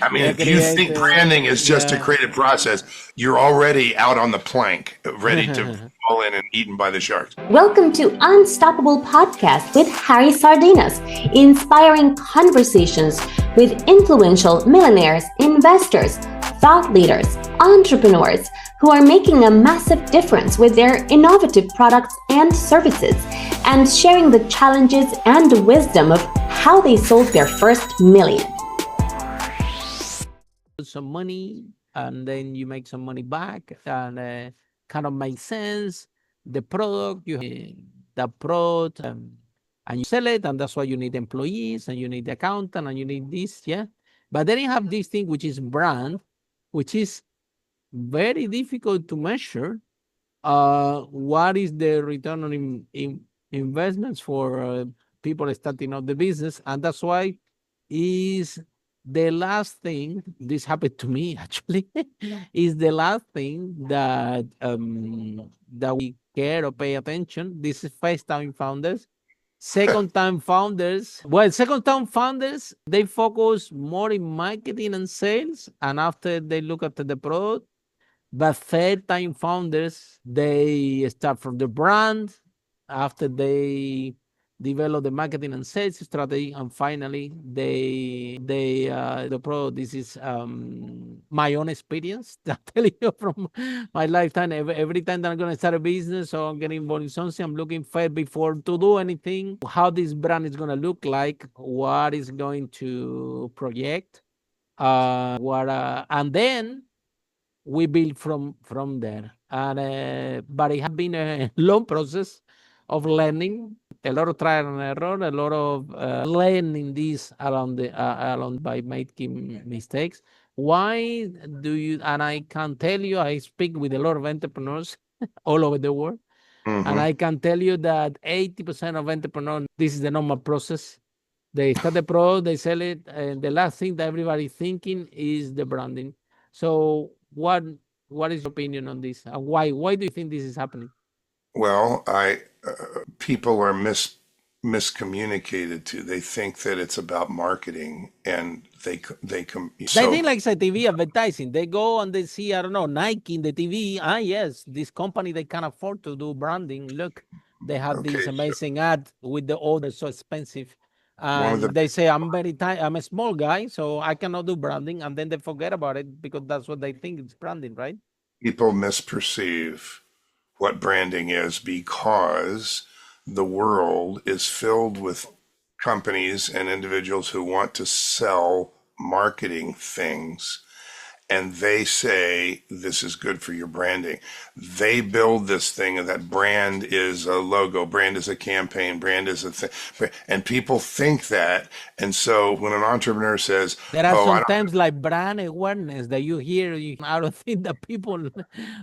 I mean, if you think branding is just a creative process, you're already out on the plank, ready to fall in and eaten by the sharks. Welcome to Unstoppable Podcast with Harry Sardinas, inspiring conversations with influential millionaires, investors, thought leaders, entrepreneurs who are making a massive difference with their innovative products and services, and sharing the challenges and the wisdom of how they sold their first million. Some money and then you make some money back, and kind of makes sense. The product, you have the product, and you sell it, and that's why you need employees and you need the accountant and you need this, yeah. But then you have this thing which is brand, which is very difficult to measure. What is the return on investments for people starting out the business, and that's why is the last thing. This happened to me actually. Is the last thing that that we care or pay attention. This is first time founders. Second time founders, they focus more in marketing and sales, and after they look at the product. But third time founders, they start from the brand, after they develop the marketing and sales strategy, and finally they the product. This is my own experience. I'm telling you from my lifetime. Every time that I'm going to start a business or I'm getting involved in something, I'm looking first before to do anything, how this brand is going to look like, what is going to project, and then we build from there. And but it has been a long process of learning, a lot of trial and error, a lot of learning this along by making mistakes. Why do you? And I can tell you, I speak with a lot of entrepreneurs all over the world, and I can tell you that 80% of entrepreneurs, this is the normal process. They start the product, they sell it, and the last thing that everybody's thinking is the branding. So what is your opinion on this? And why do you think this is happening? Well, people are miscommunicated too. They think that it's about marketing, and they think like it's a TV advertising. They go and they see, I don't know, Nike in the TV. Yes, this company, they can afford to do branding. Look, they have this amazing ad with the order so expensive. And they say, I'm a small guy, so I cannot do branding. And then they forget about it because that's what they think it's branding, right? People misperceive what branding is because the world is filled with companies and individuals who want to sell marketing things. And they say, this is good for your branding. They build this thing that brand is a logo, brand is a campaign, brand is a thing. And people think that. And so when an entrepreneur says, there are sometimes like brand awareness that you hear, I don't think that people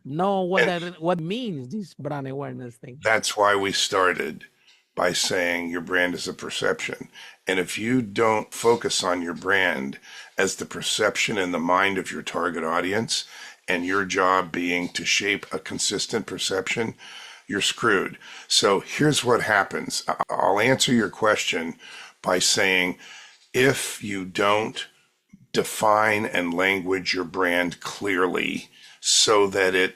know what means this brand awareness thing. That's why we started by saying your brand is a perception. And if you don't focus on your brand as the perception in the mind of your target audience, and your job being to shape a consistent perception, you're screwed. So here's what happens. I'll answer your question by saying, if you don't define and language your brand clearly so that it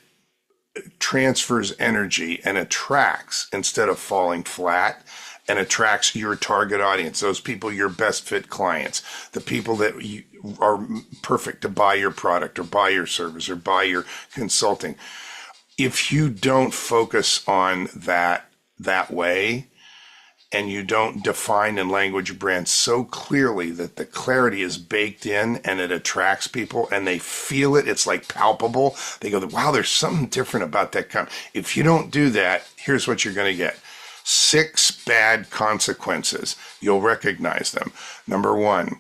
transfers energy and attracts instead of falling flat, and attracts your target audience, those people, your best fit clients, the people that are perfect to buy your product or buy your service or buy your consulting. If you don't focus on that way, and you don't define and language your brand so clearly that the clarity is baked in and it attracts people and they feel it, it's like palpable. They go, wow, there's something different about that company. If you don't do that, here's what you're going to get. 6 bad consequences. You'll recognize them. Number 1,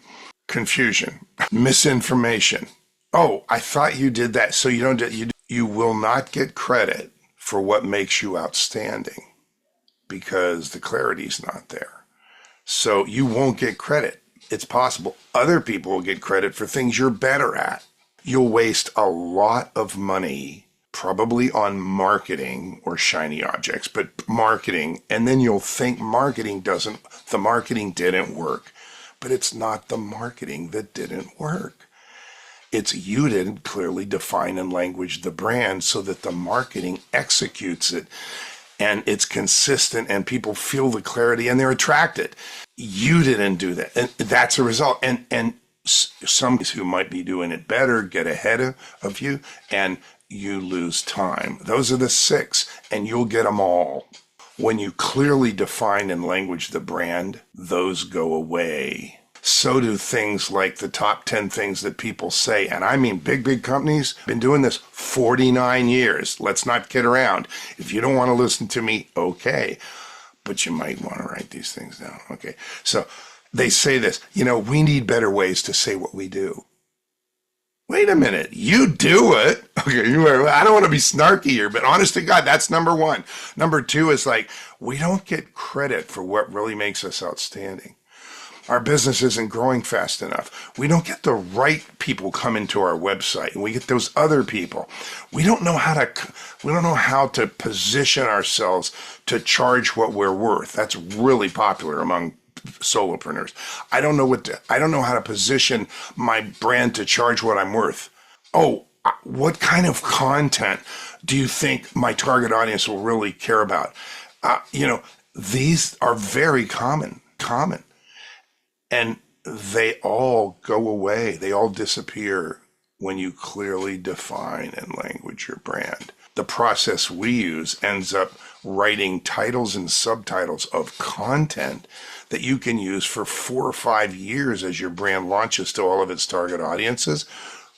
confusion, misinformation. Oh, I thought you did that. So you will not get credit for what makes you outstanding, because the clarity is not there. So you won't get credit. It's possible other people will get credit for things you're better at. You'll waste a lot of money, probably on marketing or shiny objects, but marketing. And then you'll think the marketing didn't work, but it's not the marketing that didn't work. It's you didn't clearly define and language the brand so that the marketing executes it and it's consistent and people feel the clarity and they're attracted. You didn't do that. And that's a result. And some who might be doing it better get ahead of you and you lose time. Those are the 6 and you'll get them all. When you clearly define and language the brand, those go away. So do things like the top 10 things that people say. And I mean, big companies been doing this 49 years. Let's not kid around. If you don't want to listen to me, okay. But you might want to write these things down. Okay. So they say this, we need better ways to say what we do. Wait a minute. You do it. Okay. I don't want to be snarky here, but honest to God, that's number 1. Number 2 is like, we don't get credit for what really makes us outstanding. Our business isn't growing fast enough. We don't get the right people come into our website, and we get those other people. We don't know how to position ourselves to charge what we're worth. That's really popular among solopreneurs. I don't know how to position my brand to charge what I'm worth. Oh, what kind of content do you think my target audience will really care about? These are very common. And they all go away. They all disappear when you clearly define and language your brand. The process we use ends up writing titles and subtitles of content that you can use for 4 or 5 years as your brand launches to all of its target audiences.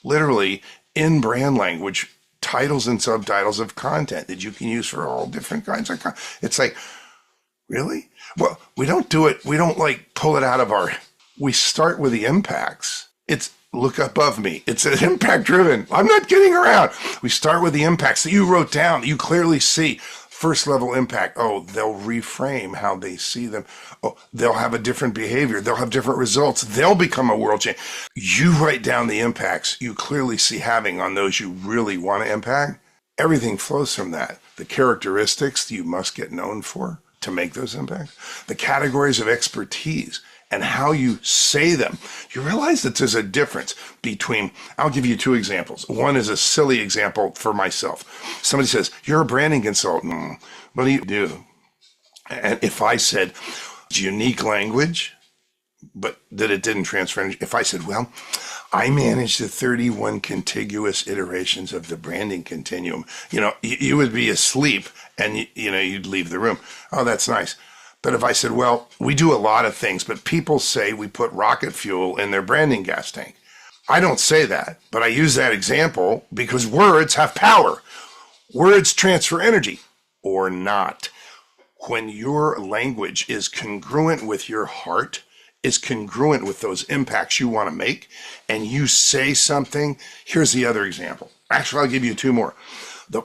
Literally, in brand language, titles and subtitles of content that you can use for all different kinds of content. It's like, really? Well, we don't do it. We don't pull it out of we start with the impacts. It's look above me. It's an impact driven. I'm not kidding around. We start with the impacts that you wrote down, that you clearly see. First level impact. Oh, they'll reframe how they see them. Oh, they'll have a different behavior. They'll have different results. They'll become a world change. You write down the impacts you clearly see having on those you really want to impact. Everything flows from that. The characteristics you must get known for to make those impacts. The categories of expertise and how you say them. You realize that there's a difference between, I'll give you 2 examples. One is a silly example for myself. Somebody says, you're a branding consultant. What do you do? And if I said, unique language, but that it didn't transfer, if I said, well, I manage the 31 contiguous iterations of the branding continuum, you would be asleep and, you'd leave the room. Oh, that's nice. But if I said, well, we do a lot of things, but people say we put rocket fuel in their branding gas tank. I don't say that, but I use that example because words have power. Words transfer energy or not. When your language is congruent with your heart, is congruent with those impacts you want to make, and you say something, here's the other example. Actually, I'll give you 2 more.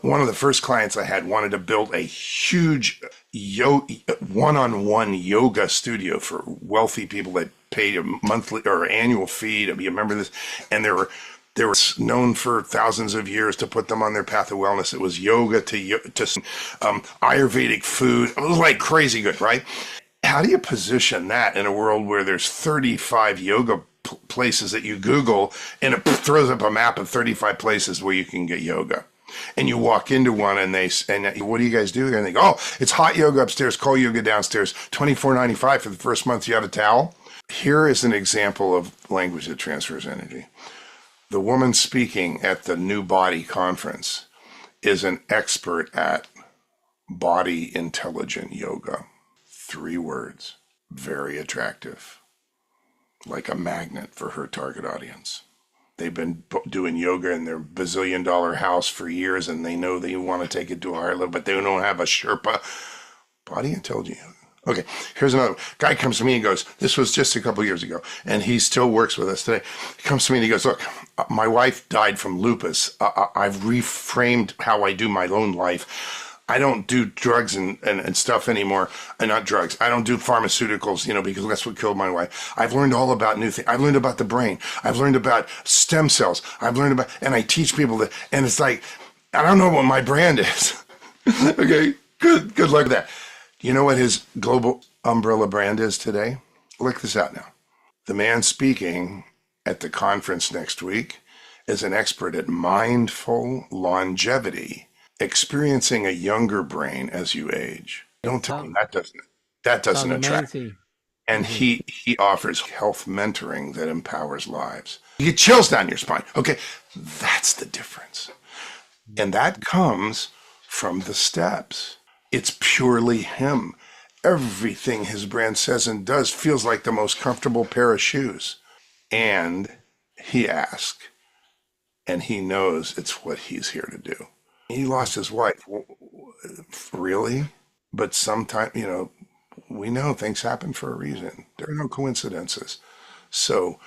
One of the first clients I had wanted to build a huge one-on-one yoga studio for wealthy people that paid a monthly or annual fee to be a member of this. And they were known for thousands of years to put them on their path of wellness. It was yoga to Ayurvedic food. It was like crazy good, right? How do you position that in a world where there's 35 yoga places that you Google and it throws up a map of 35 places where you can get yoga? And you walk into one and what do you guys do here? And they go, oh, it's hot yoga upstairs, cold yoga downstairs, $24.95 for the first month. You have a towel. Here is an example of language that transfers energy. The woman speaking at the New Body Conference is an expert at body intelligent yoga. 3 words, very attractive, like a magnet for her target audience. They've been doing yoga in their bazillion-dollar house for years, and they know they want to take it to a higher level, but they don't have a Sherpa. Body intelligent yoga. Okay, here's another guy comes to me and goes, this was just a couple years ago, and he still works with us today. He comes to me and he goes, look, my wife died from lupus. I've reframed how I do my own life. I don't do drugs and stuff anymore. Not drugs. I don't do pharmaceuticals, because that's what killed my wife. I've learned all about new things. I've learned about the brain. I've learned about stem cells. And I teach people that, and it's like, I don't know what my brand is. Okay, good luck with that. You know what his global umbrella brand is today? Look this out now. The man speaking at the conference next week is an expert at mindful longevity, experiencing a younger brain as you age. Don't tell me that doesn't attract. Amazing. And he offers health mentoring that empowers lives. You get chills down your spine. Okay, that's the difference. And that comes from the steps. It's purely him. Everything his brand says and does feels like the most comfortable pair of shoes. And he asks, and he knows it's what he's here to do. He lost his wife. Really? But sometimes, we know things happen for a reason. There are no coincidences. So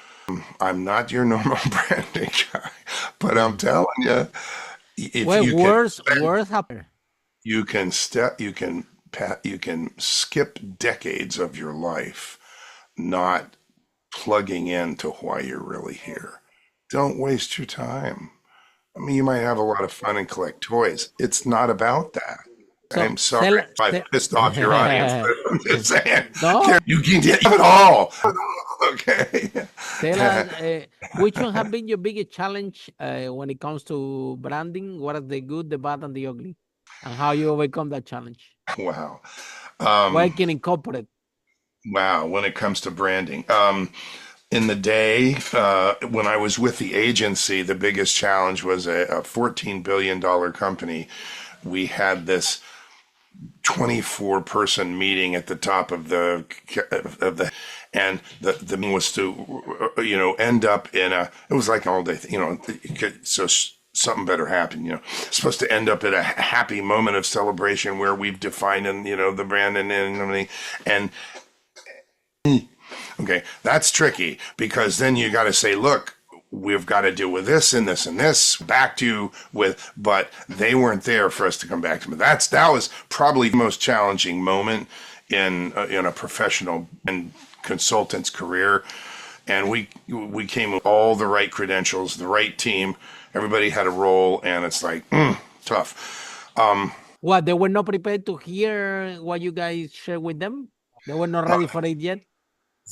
I'm not your normal branding guy, but I'm telling you, if words happen. You can skip decades of your life not plugging into why you're really here. Don't waste your time. I mean, you might have a lot of fun and collect toys. It's not about that. I'm sorry if I pissed off your audience, but I'm just saying, you can have it all. Okay. Tell us, which one have been your biggest challenge when it comes to branding? What are the good, the bad, and the ugly? And how you overcome that challenge? Wow. Working in corporate. Wow. When it comes to branding. In the day, when I was with the agency, the biggest challenge was a $14 billion company. We had this 24-person meeting at the top of the and the meeting was to end up in it was like an all day so something better happened, it's supposed to end up at a happy moment of celebration where we've defined the brand and okay, that's tricky because then you got to say, look, we've got to deal with this and this and this, back to you but they weren't there for us to come back to. But that was probably the most challenging moment in a professional and consultant's career. And we came with all the right credentials, the right team. Everybody had a role, and it's like, tough. What, they were not prepared to hear what you guys shared with them? They were not ready for it yet?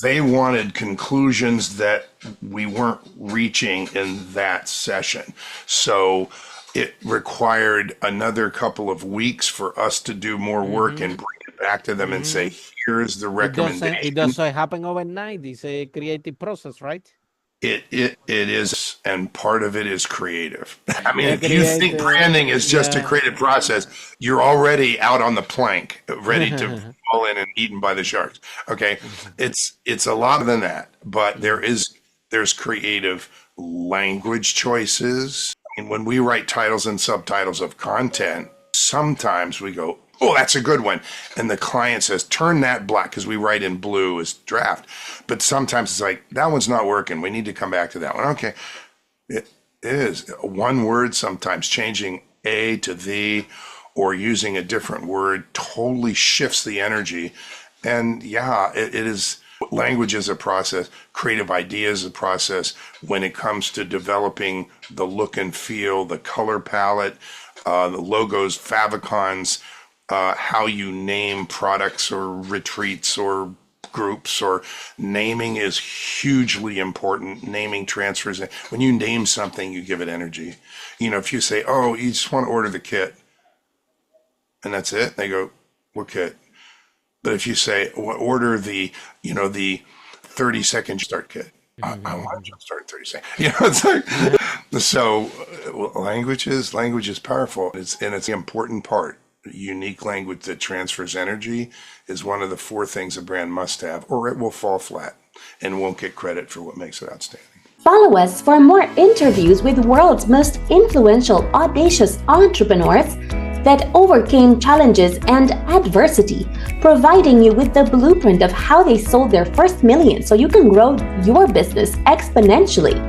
They wanted conclusions that we weren't reaching in that session. So it required another couple of weeks for us to do more work and bring it back to them and say, here's the recommendation. It doesn't happen overnight. It's a creative process, right? It is, and part of it is creative. I mean, if you think branding is just a creative process, you're already out on the plank, ready to fall in and eaten by the sharks. Okay, it's a lot more than that, but there's creative language choices. And when we write titles and subtitles of content, sometimes we go, oh, that's a good one. And the client says, turn that black, because we write in blue as draft. But sometimes it's like, that one's not working. We need to come back to that one. Okay. It is one word, sometimes changing a to the, or using a different word totally shifts the energy. And yeah, it is. Language is a process. Creative idea is a process. When it comes to developing the look and feel, the color palette, the logos, favicons, how you name products or retreats or groups, or naming is hugely important. Naming transfers. When you name something, you give it energy. If you say, oh, you just want to order the kit, and that's it, they go, what kit? But if you say, order the 30-second start kit, I want to start in 30 seconds. It's like, so language is powerful. It's the important part. Unique language that transfers energy is one of the 4 things a brand must have, or it will fall flat and won't get credit for what makes it outstanding. Follow us for more interviews with world's most influential, audacious entrepreneurs that overcame challenges and adversity, providing you with the blueprint of how they sold their first million so you can grow your business exponentially.